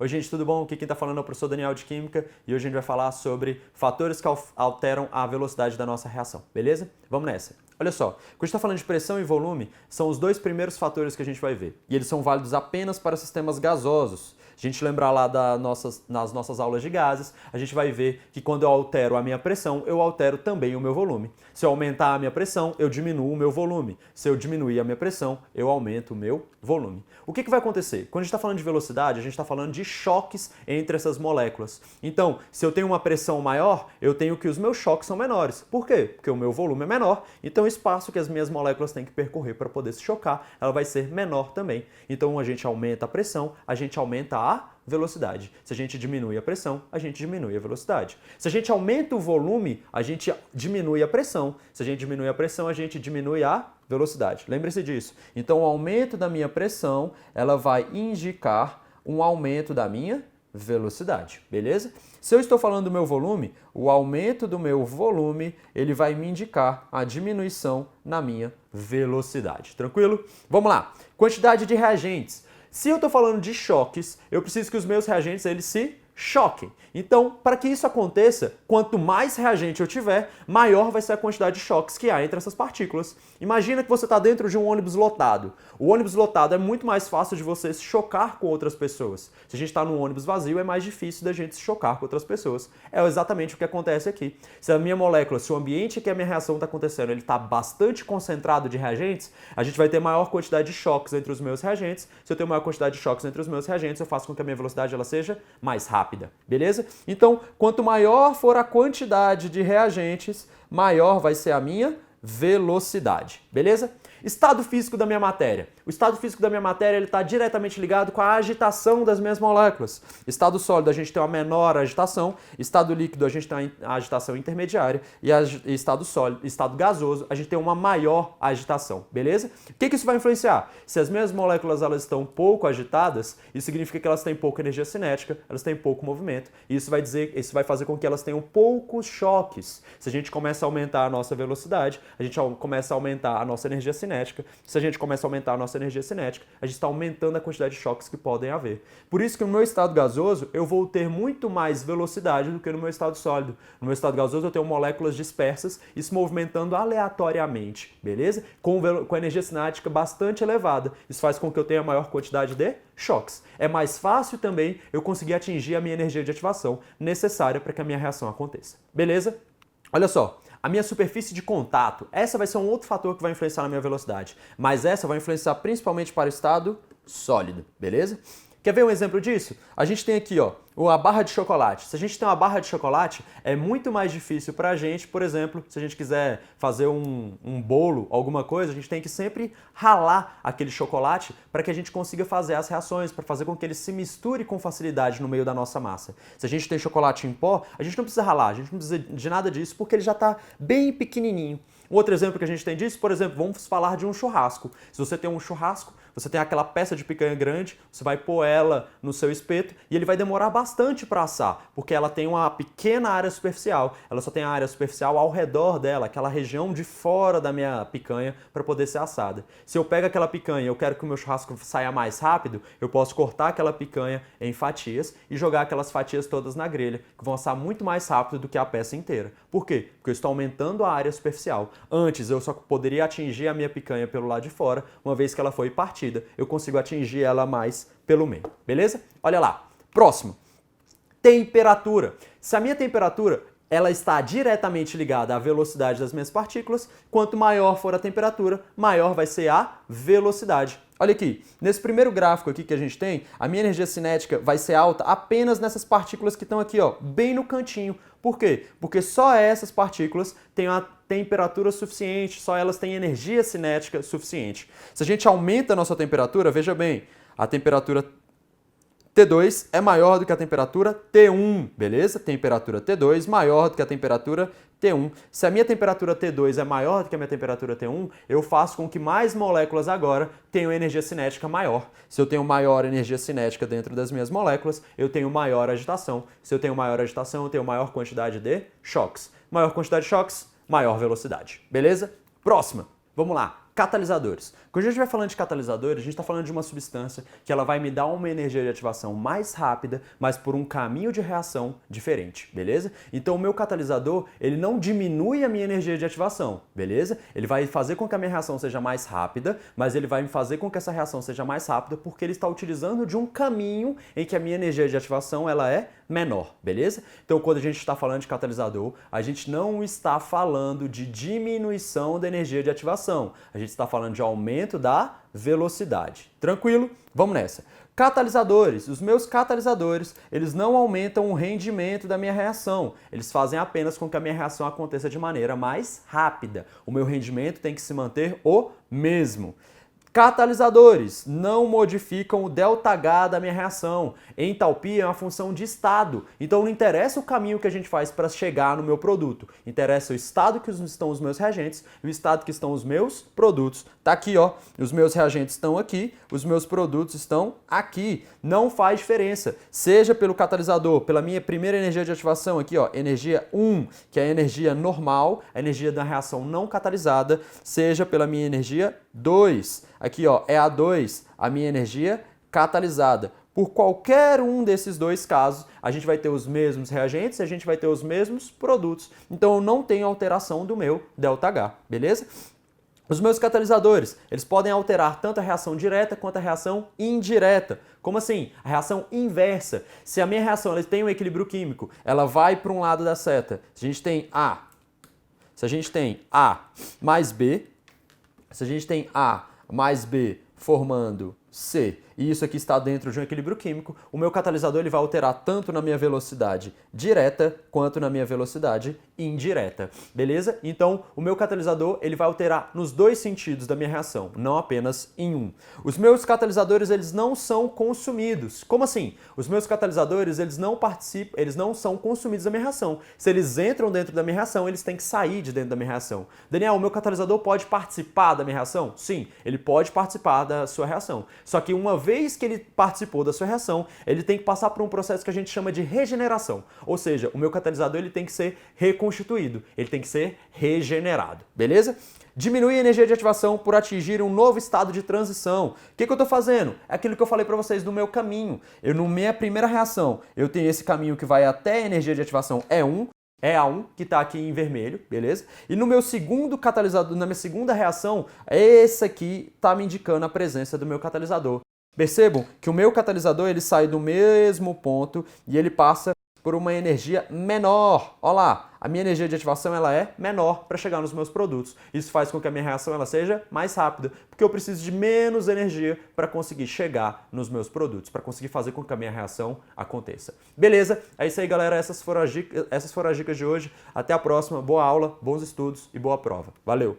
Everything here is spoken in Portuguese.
Oi gente, tudo bom? Aqui quem está falando é o professor Daniel de Química e hoje a gente vai falar sobre fatores que alteram a velocidade da nossa reação, beleza? Vamos nessa. Olha só, quando a gente está falando de pressão e volume, são os dois primeiros fatores que a gente vai ver e eles são válidos apenas para sistemas gasosos. A gente lembrar lá nas nossas aulas de gases, a gente vai ver que quando eu altero a minha pressão, eu altero também o meu volume. Se eu aumentar a minha pressão, eu diminuo o meu volume. Se eu diminuir a minha pressão, eu aumento o meu volume. O que vai acontecer? Quando a gente está falando de velocidade, a gente está falando de choques entre essas moléculas. Então, se eu tenho uma pressão maior, eu tenho que os meus choques são menores. Por quê? Porque o meu volume é menor, então o espaço que as minhas moléculas têm que percorrer para poder se chocar, ela vai ser menor também. Então a gente aumenta a pressão, a gente aumenta a velocidade. Se a gente diminui a pressão, a gente diminui a velocidade. Se a gente aumenta o volume, a gente diminui a pressão. Se a gente diminui a pressão, a gente diminui a velocidade. Lembre-se disso. Então o aumento da minha pressão, ela vai indicar um aumento da minha velocidade, beleza? Se eu estou falando do meu volume, o aumento do meu volume, ele vai me indicar a diminuição na minha velocidade, tranquilo? Vamos lá, quantidade de reagentes. Se eu estou falando de choques, eu preciso que os meus reagentes eles se choquem. Então, para que isso aconteça, quanto mais reagente eu tiver, maior vai ser a quantidade de choques que há entre essas partículas. Imagina que você está dentro de um ônibus lotado. O ônibus lotado é muito mais fácil de você se chocar com outras pessoas. Se a gente está num ônibus vazio, é mais difícil da gente se chocar com outras pessoas. É exatamente o que acontece aqui. Se a minha molécula, se o ambiente que a minha reação está acontecendo, ele está bastante concentrado de reagentes, a gente vai ter maior quantidade de choques entre os meus reagentes. Se eu tenho maior quantidade de choques entre os meus reagentes, eu faço com que a minha velocidade ela seja mais rápida, beleza? Então, quanto maior for a quantidade de reagentes, maior vai ser a minha velocidade, beleza? Estado físico da minha matéria. O estado físico da minha matéria está diretamente ligado com a agitação das minhas moléculas. Estado sólido a gente tem uma menor agitação, estado líquido a gente tem a agitação intermediária e estado sólido, estado gasoso a gente tem uma maior agitação, beleza? O que isso vai influenciar? Se as minhas moléculas elas estão pouco agitadas, isso significa que elas têm pouca energia cinética, elas têm pouco movimento e isso vai fazer com que elas tenham poucos choques. Se a gente começa a aumentar a nossa velocidade, a gente começa a aumentar a nossa energia cinética. Se a gente começa a aumentar a nossa energia cinética, a gente está aumentando a quantidade de choques que podem haver. Por isso que no meu estado gasoso, eu vou ter muito mais velocidade do que no meu estado sólido. No meu estado gasoso, eu tenho moléculas dispersas e se movimentando aleatoriamente, beleza? Com energia cinética bastante elevada. Isso faz com que eu tenha maior quantidade de choques. É mais fácil também eu conseguir atingir a minha energia de ativação necessária para que a minha reação aconteça. Beleza? Olha só. A minha superfície de contato, essa vai ser um outro fator que vai influenciar na minha velocidade, mas essa vai influenciar principalmente para o estado sólido, beleza? Quer ver um exemplo disso? A gente tem aqui, ó, a barra de chocolate. Se a gente tem uma barra de chocolate, é muito mais difícil pra gente, por exemplo, se a gente quiser fazer um bolo, alguma coisa, a gente tem que sempre ralar aquele chocolate para que a gente consiga fazer as reações, para fazer com que ele se misture com facilidade no meio da nossa massa. Se a gente tem chocolate em pó, a gente não precisa ralar, a gente não precisa de nada disso porque ele já está bem pequenininho. Um outro exemplo que a gente tem disso, por exemplo, vamos falar de um churrasco. Se você tem um churrasco, você tem aquela peça de picanha grande, você vai pôr ela no seu espeto e ele vai demorar bastante para assar, porque ela tem uma pequena área superficial. Ela só tem a área superficial ao redor dela, aquela região de fora da minha picanha para poder ser assada. Se eu pego aquela picanha e eu quero que o meu churrasco saia mais rápido, eu posso cortar aquela picanha em fatias e jogar aquelas fatias todas na grelha, que vão assar muito mais rápido do que a peça inteira. Por quê? Porque eu estou aumentando a área superficial. Antes eu só poderia atingir a minha picanha pelo lado de fora, uma vez que ela foi partida. Eu consigo atingir ela mais pelo meio, beleza? Olha lá, próximo. Temperatura. Se a minha temperatura ela está diretamente ligada à velocidade das minhas partículas, quanto maior for a temperatura, maior vai ser a velocidade. Olha aqui, nesse primeiro gráfico aqui que a gente tem, a minha energia cinética vai ser alta apenas nessas partículas que estão aqui, ó, bem no cantinho. Por quê? Porque só essas partículas têm uma temperatura suficiente, só elas têm energia cinética suficiente. Se a gente aumenta a nossa temperatura, veja bem, a temperatura T2 é maior do que a temperatura T1, beleza? Temperatura T2 maior do que a temperatura T1. Se a minha temperatura T2 é maior do que a minha temperatura T1, eu faço com que mais moléculas agora tenham energia cinética maior. Se eu tenho maior energia cinética dentro das minhas moléculas, eu tenho maior agitação. Se eu tenho maior agitação, eu tenho maior quantidade de choques. Maior quantidade de choques, maior velocidade. Beleza? Próxima. Vamos lá. catalisadores. Quando a gente vai falando de catalisadores, a gente está falando de uma substância que ela vai me dar uma energia de ativação mais rápida, mas por um caminho de reação diferente, beleza? Então o meu catalisador, ele não diminui a minha energia de ativação, beleza? Ele vai fazer com que a minha reação seja mais rápida, mas ele vai me fazer com que essa reação seja mais rápida porque ele está utilizando de um caminho em que a minha energia de ativação ela é menor, beleza? Então quando a gente está falando de catalisador, a gente não está falando de diminuição da energia de ativação, a gente está falando de aumento da velocidade. Tranquilo? Vamos nessa. Catalisadores. Os meus catalisadores, eles não aumentam o rendimento da minha reação. Eles fazem apenas com que a minha reação aconteça de maneira mais rápida. O meu rendimento tem que se manter o mesmo. Catalisadores não modificam o ΔH da minha reação. Entalpia é uma função de estado, então não interessa o caminho que a gente faz para chegar no meu produto. Interessa o estado que estão os meus reagentes e o estado que estão os meus produtos. Tá aqui, ó. Os meus reagentes estão aqui, os meus produtos estão aqui. Não faz diferença. Seja pelo catalisador, pela minha primeira energia de ativação aqui, ó, energia 1, que é a energia normal, a energia da reação não catalisada, seja pela minha energia 2. Aqui, ó, é a 2, a minha energia catalisada. Por qualquer um desses dois casos, a gente vai ter os mesmos reagentes e a gente vai ter os mesmos produtos. Então, eu não tenho alteração do meu ΔH, beleza? Os meus catalisadores, eles podem alterar tanto a reação direta quanto a reação indireta. Como assim? A reação inversa. Se a minha reação ela tem um equilíbrio químico, ela vai para um lado da seta. Se a gente tem A mais B, se a gente tem A mais B formando C, e isso aqui está dentro de um equilíbrio químico, o meu catalisador ele vai alterar tanto na minha velocidade direta quanto na minha velocidade indireta, beleza? Então, o meu catalisador ele vai alterar nos dois sentidos da minha reação, não apenas em um. Os meus catalisadores eles não são consumidos. Como assim? Os meus catalisadores eles não participam, eles não são consumidos da minha reação. Se eles entram dentro da minha reação, eles têm que sair de dentro da minha reação. Daniel, o meu catalisador pode participar da minha reação? Sim, ele pode participar da sua reação. Só que uma vez que ele participou da sua reação, ele tem que passar por um processo que a gente chama de regeneração. Ou seja, o meu catalisador ele tem que ser reconstituído, ele tem que ser regenerado, beleza? Diminuir a energia de ativação por atingir um novo estado de transição. O que eu estou fazendo? É aquilo que eu falei para vocês do meu caminho. Na minha primeira reação, eu tenho esse caminho que vai até a energia de ativação E1, é A1, que está aqui em vermelho, beleza? E no meu segundo catalisador, na minha segunda reação, esse aqui está me indicando a presença do meu catalisador. Percebam que o meu catalisador ele sai do mesmo ponto e ele passa por uma energia menor. Olha lá, a minha energia de ativação ela é menor para chegar nos meus produtos. Isso faz com que a minha reação ela seja mais rápida, porque eu preciso de menos energia para conseguir chegar nos meus produtos, para conseguir fazer com que a minha reação aconteça. Beleza? É isso aí, galera. Essas foram as dicas de hoje. Até a próxima. Boa aula, bons estudos e boa prova. Valeu!